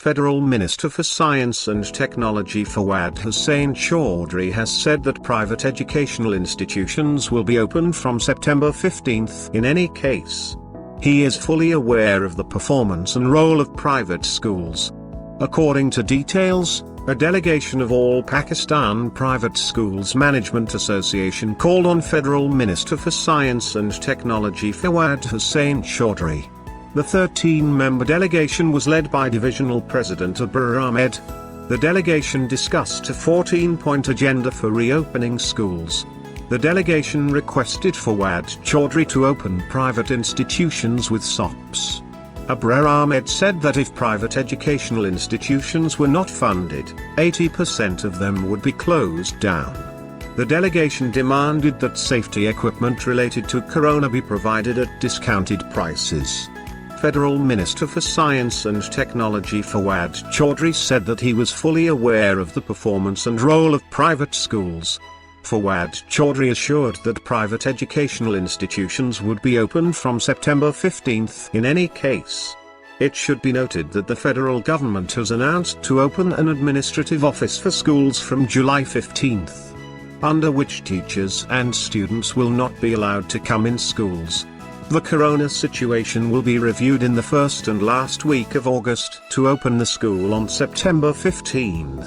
Federal Minister for Science and Technology Fawad Hussain Chaudhry has said that private educational institutions will be opened from September 15 in any case. He is fully aware of the performance and role of private schools. According to details, a delegation of all Pakistan Private Schools Management Association called on Federal Minister for Science and Technology Fawad Hussain Chaudhry. The 13-member delegation was led by Divisional President Abrar Ahmed. The delegation discussed a 14-point agenda for reopening schools. The delegation requested Fawad Chaudhry to open private institutions with SOPs. Abrar Ahmed said that if private educational institutions were not funded, 80% of them would be closed down. The delegation demanded that safety equipment related to corona be provided at discounted prices. Federal Minister for Science and Technology Fawad Chaudhry said that he was fully aware of the performance and role of private schools. Fawad Chaudhry assured that private educational institutions would be opened from September 15 in any case. It should be noted that the federal government has announced to open an administrative office for schools from July 15, under which teachers and students will not be allowed to come in schools. The corona situation will be reviewed in the first and last week of August to open the school on September 15.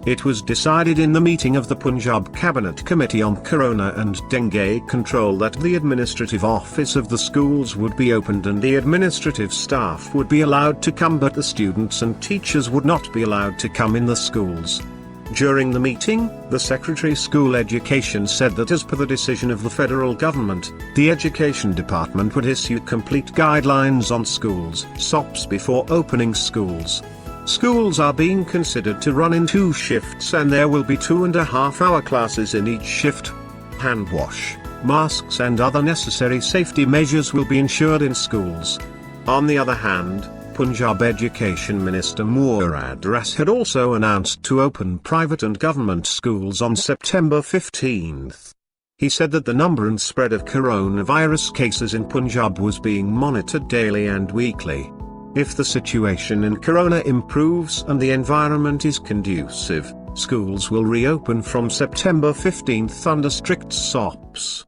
It was decided in the meeting of the Punjab Cabinet Committee on Corona and Dengue Control that the administrative office of the schools would be opened and the administrative staff would be allowed to come, but the students and teachers would not be allowed to come in the schools. During the meeting, the Secretary School Education said that as per the decision of the federal government, the Education Department would issue complete guidelines on schools, SOPs, before opening schools. Schools are being considered to run in 2 shifts and there will be 2.5-hour classes in each shift. Hand wash, masks and other necessary safety measures will be ensured in schools. On the other hand, Punjab Education Minister Fawad Chaudhry had also announced to open private and government schools on September 15. He said that the number and spread of coronavirus cases in Punjab was being monitored daily and weekly. If the situation in corona improves and the environment is conducive, schools will reopen from September 15 under strict SOPs.